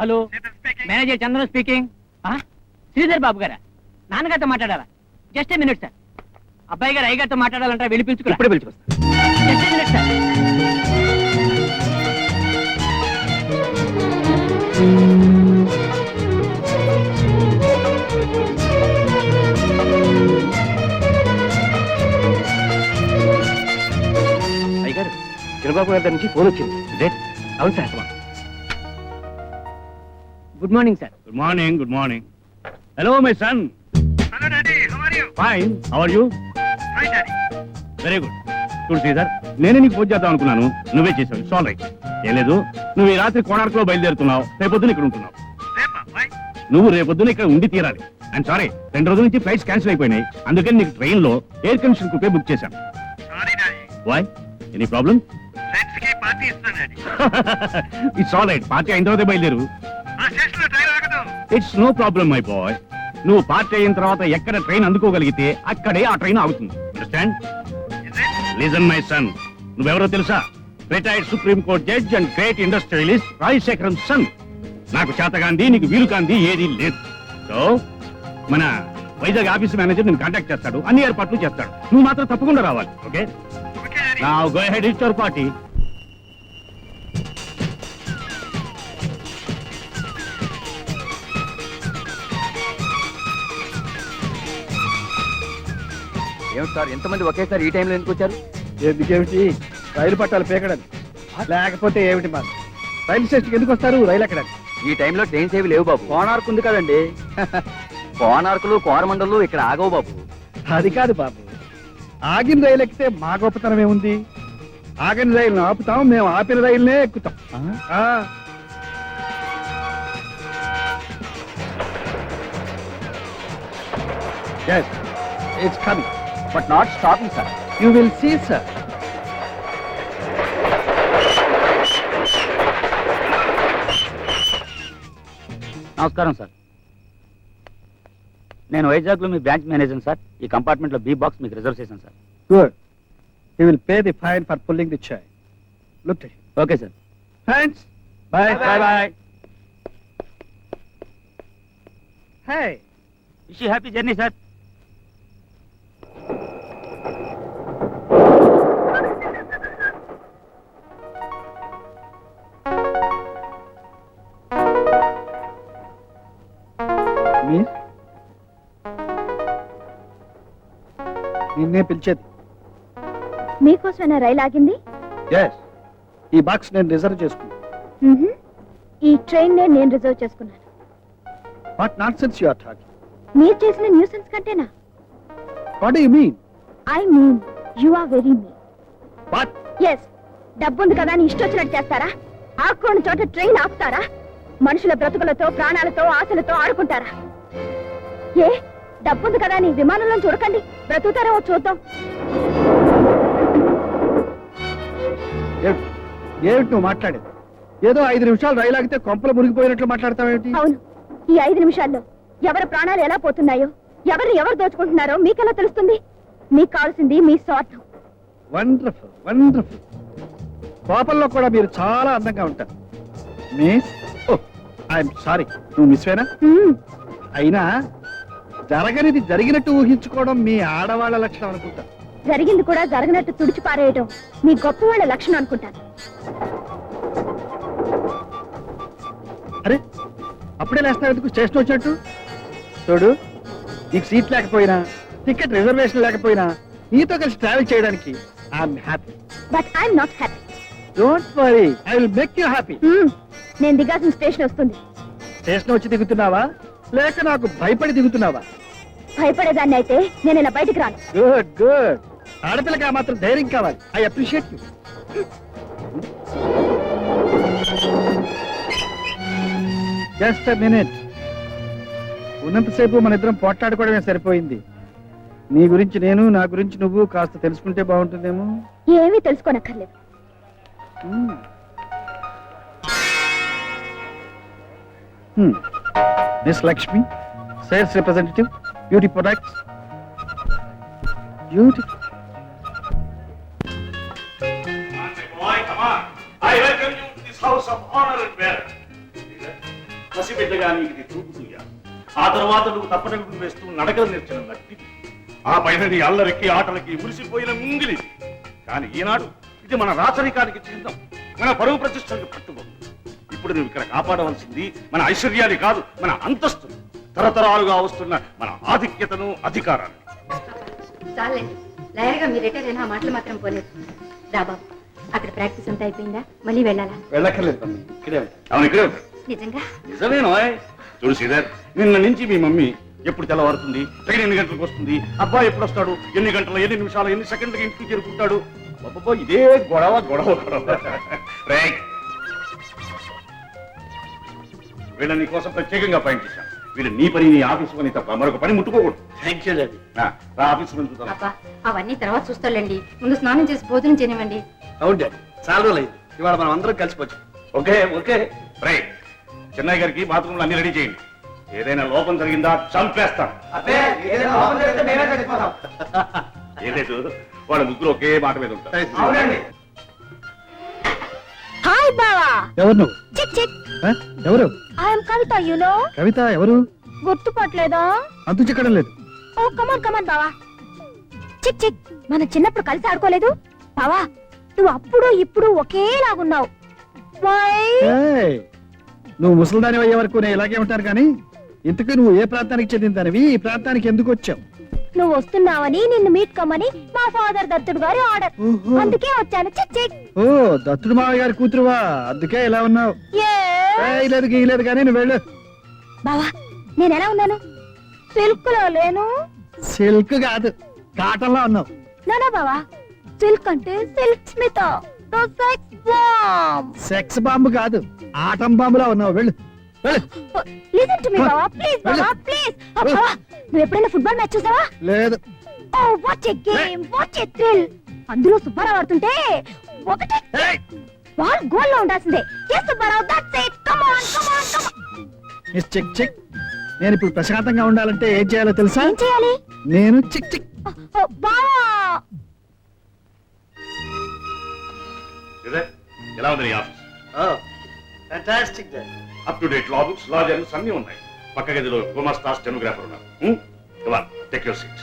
Hello, manager Chandra speaking. Sridhar Babu గారా? నాన్నగారితో మాట్లాడాలా? Just a minute sir. అబ్బాయి గారు అయ్యగారితో మాట్లాడాలంటే వెళ్ళి పిలుచుకురా. ఇప్పుడే పిలుచుకొస్తా. Just a minute sir. అయ్యగారు, చిరబాబు గారి నుంచి ఫోన్ వచ్చింది. అవును sir. Good morning sir. Good morning, good morning. Hello, my son. Hello, Daddy. How are you? Fine. How are you? Hi, Daddy. Very good. చూడు శ్రీధర్, నేనే నీకు ఫోన్ చేద్దాం అనుకున్నాను, నువ్వే చేసావు. It's all right. ఏం లేదు, నువ్వు ఈ రాత్రి కోణార్కులో బయలుదేరుతున్నావు, రేపొద్దున ఇక్కడ ఉంటున్నావు. Repa, why? నువ్వు రేపొద్దున ఇక్కడ ఉండి తీరాలి. ఐఎమ్ సారీ, 2 రోజుల నుంచి ఫ్లైట్స్ క్యాన్సిల్ అయిపోయినాయి, అందుకని నీకు ట్రైన్ లో ఎయిర్ కండిషన్ కుపే బుక్ చేశాను. Sorry, Daddy. Why? Any problem? Friends కి పార్టీ ఇస్తాను, Daddy. It's all right. Party అయిన తర్వాతే బయలుదేరు. ఆ స్టేషన్ లో ట్రైన్ ఆగదు. It's no problem my boy. నువ్వు పార్టీ అయిన తర్వాత ఎక్కడ ట్రైన్ అందుకోగలిగితే అక్కడే ఆ ట్రైన్ ఆగుతుంది. Understand? Is it? Listen my son, నువ్వెవరో తెలుసా? Retired supreme court judge and great industrialist Rajasekharam son. నాకు చేతగాంది, నీకు వీలు కాంది ఏది లేదు. సో మన వైజాగ్ ఆఫీస్ మేనేజర్ నేను కాంటాక్ట్ చేస్తాడు, అన్ని ఏర్పాట్లు చేస్తాడు. నువ్వు మాత్రం తప్పకుండా రావాలి. Okay? Okay, Daddy. Now go ahead with your party. ఏమిటి సార్, ఎంతమంది ఒకేసారి ఈ టైంలో ఎందుకు వచ్చారు? ఎందుకేమిటి? రైలు పట్టాలు పీకడానికి, లేకపోతే ఏమిటి మాకు? రైలు స్టేషన్కి ఎందుకు వస్తారు? రైలు ఎక్కడానికి. ఈ టైంలో ట్రైన్స్ ఏవి లేవు బాబు. కోణార్కు ఉంది కదండి. కోనార్కులు కోరమండలు ఇక్కడ ఆగవు బాబు. అది కాదు బాబు, ఆగిన రైలు ఎక్కితే మా గొప్పతనం ఏముంది? ఆగిన రైలును ఆపుతాం, మేము ఆపిన రైలునే ఎక్కుతాం. ఆ. Yes, it's coming. But not stopping sir. You will see, sir. నమస్కారం సార్, నేను వైజాగ్ లో మీ బ్రాంచ్ మేనేజర్ సార్. ఈ కంపార్ట్మెంట్ లో బి బాక్స్ మీకు రిజర్వ్ చేశాను sir. Good. He will pay the fine for pulling the chain. Look at him. Okay sir. Thanks. Bye. Bye. Hey. Wish you happy journey sir. Miss? నిన్నే పిలిచేది. మీకోసమైనా రైలు ఆగింది? Yes. ఈ box నేను reserve చేసుకున్నాను. మ్మ్హ్మ్. ఈ train నేను reserve చేసుకున్నాను. What nonsense you are talking? మీరు చేసిన న్యూసెన్స్ కంటేనా? What do you mean? I mean you are very mean. What? Yes. డబ్బుంది కదా అని ఇష్టొచ్చినట్టు చేస్తారా? ఆకుకోని చోట ట్రైన్ ఆపుతారా? మనుషుల బ్రతుకులతో, ప్రాణాలతో, ఆశలతో ఆడుకుంటారా? ఏ డబ్బుంది కదా అని విమానంలో చూడకండి, బ్రతుకుతారేమో చూద్దాం. ఏమిటి నువ్వు మాట్లాడేది? ఏదో 5 నిమిషాలు రైలు ఆగితే కొంపలు మునిగిపోయినట్లు మాట్లాడతావేమిటి? అవును, ఈ 5 నిమిషాల్లో ఎవరి ప్రాణాలు ఎలా పోతున్నాయో, ఎవరిని ఎవరు దోచుకుంటున్నారో మీకెలా తెలుస్తుంది? మీకు కావాల్సింది మీ స్వార్థం. Wonderful, wonderful. కోపంలో కూడా మీరు చాలా అందంగా ఉంటారు. మిస్, ఐఎమ్ సారీ, నువ్వు మిస్వేనా? మ్మ్. అయినా జరగనిది జరిగినట్టు ఊహించుకోవడం మీ ఆడవాళ్ళ లక్షణం అనుకుంటా. జరిగింది కూడా జరగనట్టు తుడిచి పారేయడం మీ గొప్ప వాళ్ళ లక్షణం అనుకుంటాను. అరే, అప్పుడే లేస్తావు ఎందుకు? స్టేషన్ వచ్చినట్టు చూడు. నీకు సీట్ లేకపోయినా, టికెట్ రిజర్వేషన్ లేకపోయినా, నీతో కలిసి ట్రావెల్ చేయడానికి I'm happy. But I'm not happy. Don't worry, I will make you happy. నేను దిగాల్సిన స్టేషన్ వస్తుంది. స్టేషన్ వచ్చి దిగుతున్నావా, లేక నాకు భయపడి దిగుతున్నావా? భయపడేదాన్ని అయితే నేను ఇలా బయటికి రాను. Good good. ఆడపిల్లకి ఆ మాత్రం ధైర్యం కావాలి. I appreciate you. Just a minute. ఉన్నంతసేపు మన ఇద్దరం పోట్లాడుకోవడమే సరిపోయింది. నీ గురించి నేను, నా గురించి నువ్వు కాస్త తెలుసుకుంటే బాగుంటుందేమో. ఏమీ తెలుసుకోనక్కర్లేదు. Miss Lakshmi, sales representative, beauty products. Beautiful. Boy, come on. I welcome you to this house of honor and merit. పసిబిడ్డగా నీకు ఇది చూపుతూయా ఆ తర్వాత నువ్వు తప్పటడుగులు వేస్తూ నడకలు నేర్చిన నట్టి ఆ పైన నీ అల్లరికి ఆటలకి మురిసిపోయిన ముంగిలిది కానీ ఈనాడు ఇది మన రాచరికానికి చిహ్నం మన పరువు ప్రతిష్టలకు పట్టుకోదు ఇప్పుడు నువ్వు ఇక్కడ కాపాడవలసింది మన ఐశ్వర్యాన్ని కాదు మన అంతస్తును తరతరాలుగా వస్తున్న మన ఆధిక్యతను అధికారాన్ని చాలండి లాయర్గా మీరు రిటైర్ అయినా ఆ మాటలు మాత్రం పోలేదు రా బాబు అక్కడ ప్రాక్టీస్ అంతా అయిపోయిందా మళ్ళీ వెళ్ళాలా వెళ్ళక్కర్లేదు మమ్మీ ఇక్కడే ఉంటా. అవును ఇక్కడే ఉంటాడు నిజంగా నిజమేనో చూడు శ్రీధర్ నిన్న నుంచి మీ మమ్మీ ఎప్పుడు తెల్లవారుతుంది ట్రైన్ ఎన్ని గంటలకు వస్తుంది అబ్బాయి ఎప్పుడు వస్తాడు ఎన్ని గంటలు ఎన్ని నిమిషాలు ఎన్ని సెకండ్లకి ఇంటికి చేరుకుంటాడు అబ్బబ్బో ఇదే గొడవ గొడవ గొడవ రేయ్, వీళ్ళ నీ కోసం ప్రత్యేకంగా పాయింట్ చేశాను వీళ్ళు నీ పని నీ ఆఫీసు పని తప్ప మరొక పని ముట్టుకోకూడదు థ్యాంక్ యూ డాడీ. రా ఆఫీసు పని చూద్దాం అబ్బా అవన్నీ తర్వాత చూస్తాలండి ముందు స్నానం చేసి భోజనం చేయనివ్వండి అవును డాడీ చాలా రోజులు అయింది ఇవాళ మనం అందరం కలిసిపోవచ్చు. ఓకే ఓకే రైట్ చెన్నై గారికి బాత్రూమ్లు అన్ని రెడీ చేయండి ఏదైనా లోపం జరిగిందా చంపేస్తాను ఏలేదు వాళ్ళ ముగ్గురు ఒకే మాట మీద ఉంటారు హాయ్ బావా. ఎవరు నువ్వు చిక్ చిక్. ఆ? ఎవరు ఐఎమ్ కవిత యునో. కవిత ఎవరు గుర్తుపట్టలేదా? అంతు చిక్కడం లేదు. ఓ కమాన్ కమాన్ బావా. చిక్ చిక్ మన చిన్నప్పుడు కలిసి ఆడుకోలేదు బావా. నువ్వు అప్పుడు ఇప్పుడు ఒకేలాగున్నావు. వై? ఏయ్, నువ్వు ముసలిదాని అయ్యే వరకు నేను ఇలాగే ఉంటాను కానీ ఇంతకు నువ్వు ఏ ప్రాంతానికి చెందిన దానివి ఈ ప్రాంతానికి ఎందుకు వచ్చావు? నువ్వు వస్తున్నావని నిన్ను మీట్ కమ్మని మా ఫాదర్ దత్తుడు గారి ఆర్డర్. ఓహో. అందుకే వచ్చాను. చిక్ చిక్. ఓ దత్తుడు మావయ్య గారి కూతురువా అందుకే ఇలా ఉన్నావు. Yes. లేదు కానీ నువ్వు వెళ్ళు. బావా నేను ఎలా ఉన్నాను? సిల్క్ లో లేను. సిల్క్ కాదు కాటన్లా ఉన్నావు. నానా బావా సిల్క్ అంటే silk Smitha sex bomb. Sex bomb కాదు ఆటం బాంబులా ఉన్నావు. వెళ్ళు వెళ్ళు. లిసన్ టు మీ బావా ప్లీజ్ బావా ప్లీజ్. బావా నువ్వు ఎప్పుడైనా ఫుట్బాల్ మ్యాచ్ చూసావా? లేదు. Oh watch a game watch a thrill. అందులో సుబ్బారావు ఆడుతుంటే ఒకటే బాల్ గోల్ లో ఉండాల్సిందే. yes Subbarao that's it. Come on come on come on. Miss chick chick నేను ఇప్పుడు ప్రశాంతంగా ఉండాలంటే ఏం చేయాలో తెలుసా? ఏం చేయాలి? నేను చిక్ చిక్ బావా శ్రీధర్ ఎలా ఉంది నీ office fantastic up to date law books law journals అన్ని ఉన్నాయి పక్క గదిలో గుమాస్తా స్టెనోగ్రాఫర్ ఉన్నారు Come on, take your seat.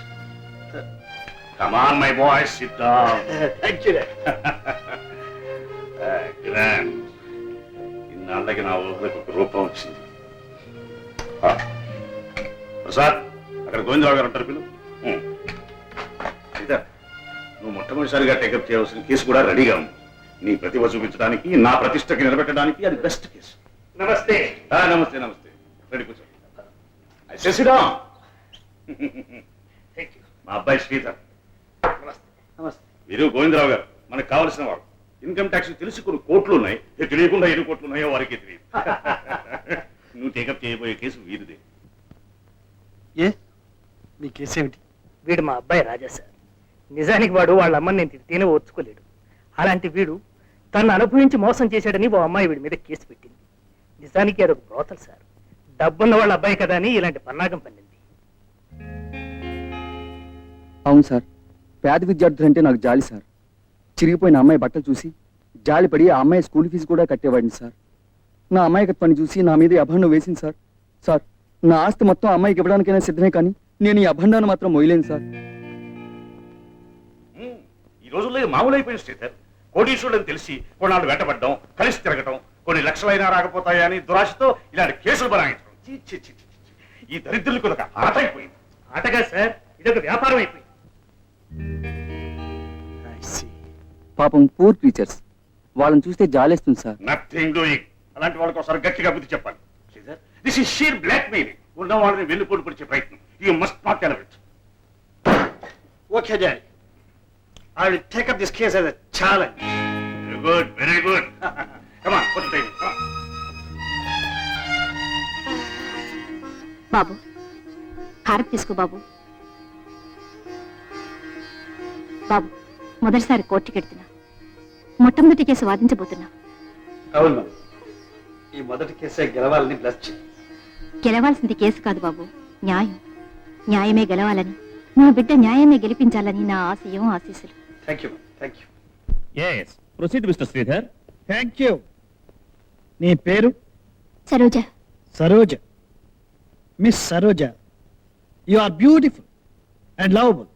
Come on, my boy, sit down. Thank you. Grand. ఇన్నాళ్ళకి నా ఊళ్ళకి ఒక రూపం వచ్చింది ప్రసాద్ అక్కడ గోవిందరావు గారు ఉంటారు పిల్లలు సీత నువ్వు మొట్టమొదటిసారిగా టేకప్ చేయవలసిన కేసు కూడా రెడీగా ఉంది నీ ప్రతిభ చూపించడానికి నా ప్రతిష్టకి నిలబెట్టడానికి అది బెస్ట్ కేసు. నమస్తే. నమస్తే నమస్తే రెడీ కూర్చో శశిరా మా అబ్బాయి శ్రీధర్ నమస్తే. వీరు గోవిందరావు గారు మనకు కావలసిన వారు ఇన్కమ్ ట్యాక్స్ తెలిసి కొన్ని కోట్లు ఉన్నాయి తెలియకుండా ఎన్ని కోట్లు ఉన్నాయో వారికి తెలియదు నువ్వు టేకప్ చేయబోయే కేసు వీరిదే. ఏ మీ కేసు ఏమిటి? వీడు మా అబ్బాయి రాజా సార్. నిజానికి వాడు వాళ్ళ అమ్మని నేను తిడితేనే ఓర్చుకోలేడు. అలాంటి వీడు తను అనుభవించి మోసం చేశాడని ఓ అమ్మాయి వీడి మీద కేసు పెట్టింది. నిజానికి అదొక బ్రోతల్ సార్. డబ్బున్న వాళ్ళ అబ్బాయి కదా అని ఇలాంటి పన్నాగం పన్నింది. అవును సార్, పేద విద్యార్థులంటే నాకు జాలి సార్. చిరిగిపోయిన అమ్మాయి బట్టలు చూసి జాలిపడి ఆ అమ్మాయి స్కూల్ ఫీజు కూడా కట్టేవాడిని సార్. నా అమ్మాయికత్వాన్ని చూసి నా మీద ఈ అభండం వేసింది సార్. సార్ నా ఆస్తి మొత్తం అమ్మాయికి ఇవ్వడానికైనా సిద్ధమే కానీ నేను ఈ అభండాన్ని మాత్రం మొయ్యలేను సార్. ఈ రోజుల్లో ఇది మామూలు అయిపోయింది శ్రీధర్. కోటీశ్వరుడు తెలిసి కొన్నాళ్ళు వెంటబడ్డం కలిసి తిరగటం కొన్ని లక్షలైనా రాకపోతాయా అని దురాశతో ఇలాంటి కేసులు బనాయించడం ఛీ, ఛీ, ఛీ, ఛీ, ఛీ. ఈ దరిద్రులకు ఒక ఆట అయిపోయింది. ఆటగా సార్ ఇదొక వ్యాపారం అయిపోయింది. పాపం పూర్ క్రీచర్స్, వాళ్ళని చూస్తే జాలేస్తుంది సార్. Nothing doing. అలాంటి వాళ్ళకి ఒకసారి గట్టిగా బుద్ధి చెప్పాలి Sridhar. This is sheer blackmailing. ఉన్న వాళ్ళని వెన్నుపోటు పొడిచే ప్రయత్నం. You must not elevate. Okay daddy, I will take up this case as a challenge. Very good very good. Come on put time. బాబు హారతి తీసుకో బాబు. బాబు మొదటిసారి కోర్టుకి వెళ్తున్నా. మొట్టమొదటి కేసు వాదించబోతున్నా. అవును, ఈ మొదటి కేసే గెలవాలని బ్లెస్ చేయి. గెలవాల్సింది కేసు కాదు బాబు, న్యాయం. న్యాయమే గెలవాలని, నా బిడ్డ న్యాయమే గెలిపించాలని నా ఆశయం ఆశీస్సులు. Thank you thank you yes proceed mr Sridhar. Thank you. నీ పేరు? Saroja. Saroja, miss Saroja, you are beautiful and lovable.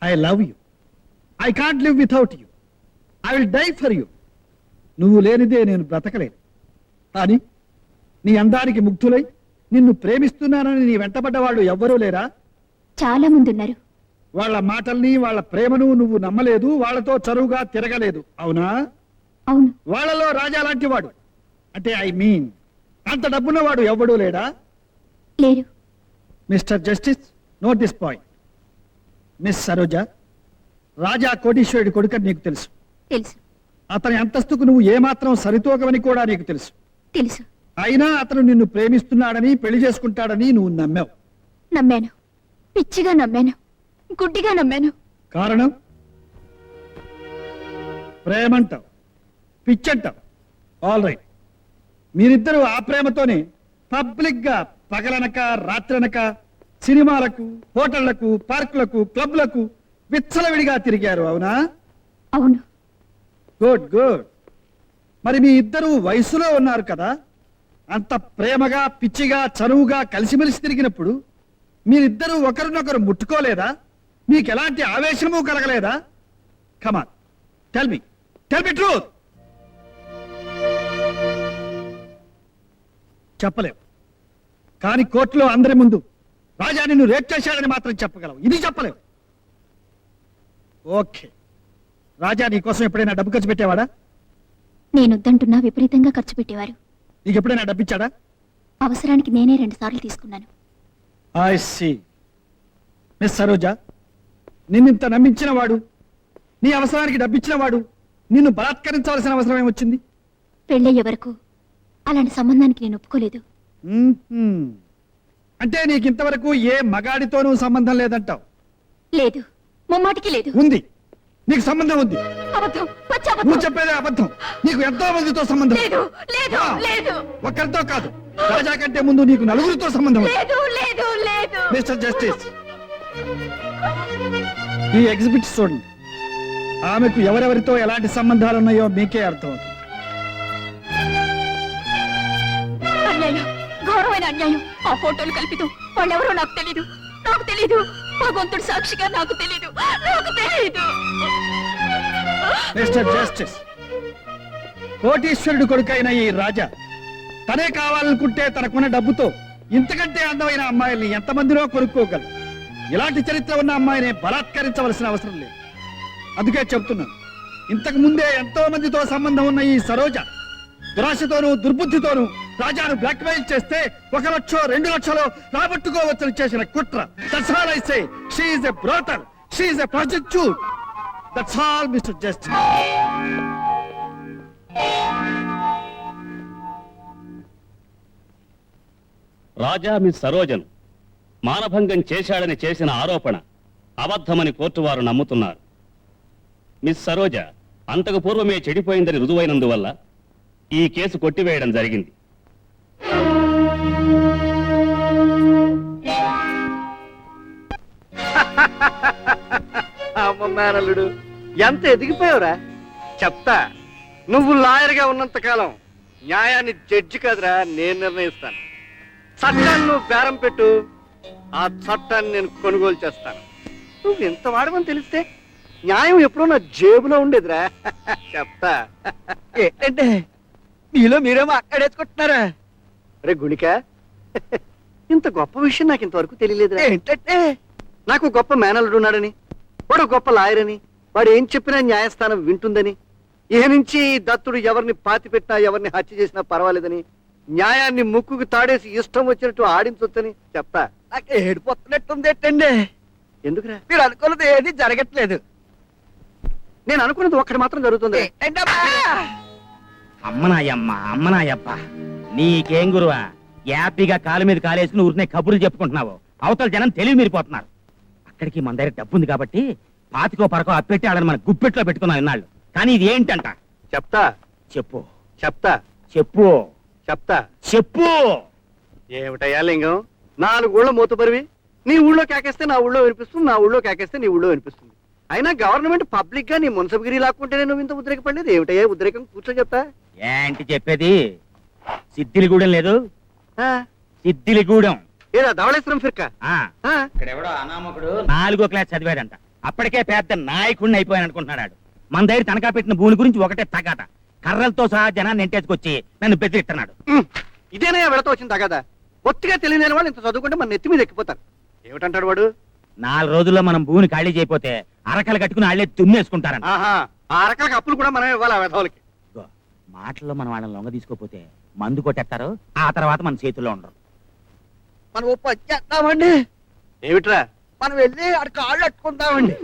I love you. I can't live without you. I will die for you. నువ్వు లేనిదే నేను బ్రతకలేను. కానీ నీ అందానికి ముగ్ధులై నిన్ను ప్రేమిస్తున్నానని నీ వెంటబడ్డ వాళ్ళు ఎవ్వరూ లేరా? చాలా మంది ఉన్నారు. వాళ్ళ మాటల్ని వాళ్ళ ప్రేమను నువ్వు నమ్మలేదు, వాళ్ళతో చరువుగా తిరగలేదు, అవునా? అవును. వాళ్ళలో రాజా లాంటి వాడు, అంటే ఐ మీన్ అంత డబ్బున్నవాడు ఎవ్వడూ లేడా? లేరు. Mister justice, note this point. Miss Saroja, Raja కోటీశ్వరుడి కొడుకని నీకు తెలుసు. తెలుసు. అతని అంతస్తుకు నువ్వు ఏమాత్రం సరితూకమని కూడా నీకు తెలుసు. తెలుసు. అయినా అతను నిన్ను ప్రేమిస్తున్నాడని, పెళ్లి చేసుకుంటాడని నువ్వు నమ్మావు. నమ్మాను. పిచ్చిగా నమ్మాను. గుడ్డిగా నమ్మాను. కారణం? ప్రేమంటావు, పిచ్చంటావు. All right. మీరిద్దరూ ఆ ప్రేమతోనే పబ్లిక్ గా పగలనక రాత్రనక సినిమాలకు, హోటళ్లకు, పార్కులకు, క్లబ్లకు విచ్చలవిడిగా తిరిగారు, అవునా? అవును. Good good. మరి మీ ఇద్దరు వయసులో ఉన్నారు కదా, అంత ప్రేమగా, పిచ్చిగా, చనువుగా కలిసిమెలిసి తిరిగినప్పుడు మీరిద్దరూ ఒకరినొకరు ముట్టుకోలేదా? మీకు ఎలాంటి ఆవేశము కలగలేదా? కమాన్, టెల్ మీ ట్రూత్. చెప్పలేవు, కానీ కోర్టులో అందరి ముందు రాజా నిన్ను రేప్ చేశాడని మాత్రం చెప్పగలవు. ఇది చెప్పలేవు. ఓకే. రాజా నీ కోసం ఎప్పుడైనా డబ్బు ఖర్చు పెట్టేవాడా? నేనొద్దంటున్నా విపరీతంగా ఖర్చు పెట్టేవారు. నీకు ఎప్పుడైనా డబ్బిచ్చాడా? అవసరానికి నేనే 2 సార్లు తీసుకున్నాను. I see. మిస్ సరోజా, నిన్నింత నమ్మించిన వాడు, నీ అవసరానికి డబ్బిచ్చిన వాడు నిన్ను బలాత్కరించవలసిన అవసరం ఏమొచ్చింది? పెళ్ళయ్యే వరకు అలాంటి సంబంధానికి నేను ఒప్పుకోలేదు. మ్మ్హ్మ్. అంటే నీకు ఇంతవరకు ఏ మగాడితోనూ సంబంధం లేదంటావు? లేదు. ముమ్మాటికి లేదు. ఉంది. నీకు సంబంధం ఉంది. అబద్ధం. పచ్చి నువ్వు అబద్ధం. చెప్పేదే అబద్ధం. నీకు ఎంతో మందితో సంబంధం. లేదు. లేదు. ఆ. లేదు. ఒక్కరితో కాదు, రాజా కంటే ముందు నీకు 4 సంబంధం ఉంది. లేదు. లేదు. లేదు. మిస్టర్ జస్టిస్, ఈ ఎగ్జిబిట్ చూడండి. ఆమెకు ఎవరెవరితో ఎలాంటి సంబంధాలు ఉన్నాయో మీకే అర్థమవుతుంది. అన్యాయం. ఘోరమైన అన్యాయం. ఆ ఫోటోలు కల్పితం. వాళ్ళెవరో నాకు తెలీదు. నాకు తెలీదు. భగవంతుడు సాక్షిగా నాకు తెలీదు. నాకు తెలీదు. మిస్టర్ జస్టిస్, కోటీశ్వరుడు కొడుకైన ఈ రాజా తనే కావాలనుకుంటే తనకున్న డబ్బుతో ఇంతకంటే అందమైన అమ్మాయిల్ని ఎంతమందినో కొనుక్కోగలరు. ఇలాంటి చరిత్ర ఉన్న అమ్మాయిని బలాత్కరించవలసిన అవసరం లేదు. అందుకే చెప్తున్నాను, ఇంతకు ముందే ఎంతో మందితో సంబంధం ఉన్న ఈ సరోజ దురాశతోనూ దుర్బుద్ధితోనూ రాజాను బ్లాక్మెయిల్ చేస్తే 1 లక్షో 2 లక్షలో రాబట్టుకోవచ్చని చేసిన కుట్ర. That's all I say. She is a brothel. She is a prostitute. That's all, Mr. Justice. Raja miss సరోజను మానభంగం చేశాడని చేసిన ఆరోపణ అబద్ధమని కోర్టు వారు నమ్ముతున్నారు. మిస్ సరోజ అంతకు పూర్వమే చెడిపోయిందని రుజువైనందువల్ల ఈ కేసు కొట్టివేయడం జరిగింది. అమ్మ మేనల్లుడు, ఎంత ఎదిగిపోయావురా. చెప్తా, నువ్వు లాయర్గా ఉన్నంత కాలం న్యాయాన్ని జడ్జి కాదురా నేను నిర్ణయిస్తాను. చట్టాన్ని నువ్వు బేరం పెట్టు, ఆ చట్టాన్ని నేను కొనుగోలు చేస్తాను. నువ్వు ఎంత వాడమని తెలిస్తే న్యాయం ఎప్పుడో నా జేబులో ఉండేదిరా. చెప్తా. ఏంటంటే మీలో మీరేమో అక్కడేసుకుంటున్నారా? రే గుణిక, ఇంత గొప్ప విషయం నాకు ఇంతవరకు తెలియలేదు. ఏంటంటే నాకు గొప్ప మేనల్లుడు ఉన్నాడని, వాడు గొప్ప లాయర్ అని, వాడు ఏం చెప్పినా న్యాయస్థానం వింటుందని, ఇహ నుంచి దత్తుడు ఎవరిని పాతి పెట్టినా ఎవరిని హత్య చేసినా పర్వాలేదని, న్యాయాన్ని ముక్కుకు తాడేసి ఇష్టం వచ్చినట్టు ఆడించొచ్చని చెప్తా. నాకు ఏడిపోతున్నట్టుంది. ఏంటండి ఎందుకురా? మీరు అనుకున్నది ఏది జరగట్లేదు. నేను అనుకున్నది ఒక్కటి మాత్రం జరుగుతుంది. అమ్మనాయప్ప నీకేం గురువా? యాపీగా కాలు మీద కాలేసుకుని ఊరినే కబుర్లు చెప్పుకుంటున్నావు. అవతల జనం తెలివి మీరిపోతున్నారు. అక్కడికి మన దగ్గర డబ్బు ఉంది కాబట్టి పాతికో పరకో అప్పెట్టి ఆడని మన గుప్పెట్లో పెట్టుకున్నాం ఇన్నాళ్ళు. కానీ ఇది ఏంటంట? చెప్తా. చెప్పు. చెప్తా. చెప్పు. చెప్తా. చెప్పు. ఏమిటయ్యా లింగం, 4 ఊళ్ళో మూతబరివి. నీ ఊళ్ళో కేకేస్తే నా ఊళ్ళో వినిపిస్తుంది, నా ఊళ్ళో కేకేస్తే నీ ఊళ్ళో వినిపిస్తుంది. అయినా గవర్నమెంట్ పబ్లిక్ గా నీ మున్సబగిరి లాక్కుంటేనే నువ్వు ఇంత ఉద్రేకపడలేదు. ఏమిటయ్యా ఉద్రేకం? కూర్చొని చెప్తా. ఏంటి చెప్పేది? సిద్ధిలి గూడెం లేదు, సిద్దిలిగూడెం. ఏదా ధవళేశ్వరం ఫిర్కా ఆ ఇక్కడెవడో అనామకుడు 4వ క్లాస్ చదివాడంట. అప్పటికే పెద్ద నాయకుడిని అయిపోయాను అనుకుంటున్నాడు. మన దగ్గర తనఖా పెట్టిన భూమి గురించి ఒకటే తగాట. కర్రలతో సహా జనాన్ని నెట్టేసుకొచ్చి నన్ను బెదిరిస్తున్నాడు. ఇదేనయ్యా వెళతో వచ్చింది కదా. ఒత్తిగా తెలియని వాళ్ళు ఇంత చదువుకుంటే మన నెత్తి మీద ఎక్కిపోతారు. ఏమిటంటాడు వాడు? 4 రోజుల్లో మనం భూమిని ఖాళీ చేయకపోతే అరకలు కట్టుకుని వాళ్ళే తుమ్మేసుకుంటారంట. ఆహా, ఆ రకాలకు అప్పులు కూడా మనమే ఇవ్వాలి ఆ వెధవులకి. ఇదిగో, మాటల్లో మనం వాళ్ళని లొంగ తీసుకోపోతే మందు కొట్టేస్తారు. ఆ తర్వాత మన చేతుల్లో ఉండరు. మనం ఓ పని చేద్దామండి. ఏమిట్రా? మనం వెళ్ళి అక్కడ కాళ్ళు అట్టుకుందామండి.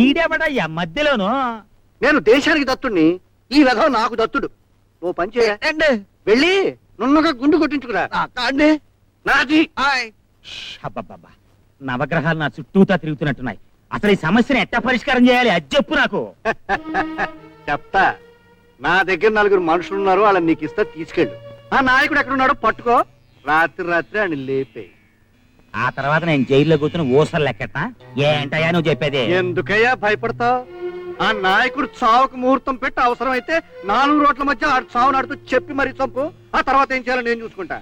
ఈడేబడయ్యా మధ్యలోను. నేను దేశానికి దత్తుడిని, ఈ వెధవ నాకు దత్తుడు. ఓ పని చేయండి, వెళ్ళి నున్నగా గుండు కొట్టించుకురా. అండి నాది. అబ్బబ్బబ్బా, నవగ్రహాలు నా చుట్టూతా తిరుగుతున్నట్టున్నాయి. అసలు ఈ సమస్యను ఎట్టా పరిష్కారం చేయాలి అది చెప్పు నాకు. చెప్తా. నా దగ్గర 4 మనుషులు ఉన్నారు, వాళ్ళని నీకు ఇస్తా, తీసుకెళ్ళు. ఆ నాయకుడు ఎక్కడున్నాడో పట్టుకో, రాత్రి ఆయన లేపే. ఆ తర్వాత నేను జైల్లో కూర్చుని ఊసలు లెక్కటా. ఏంటయ్యా నువ్వు చెప్పేది? ఎందుకయ్యా భయపడతావు? ఆ నాయకుడు చావుకు ముహూర్తం పెట్టి అవసరం అయితే 4 రోడ్ల మధ్య ఆ చావు నాడుతూ చెప్పి మరీ చంపు. ఆ తర్వాత ఏం చేయాలో నేను చూసుకుంటా.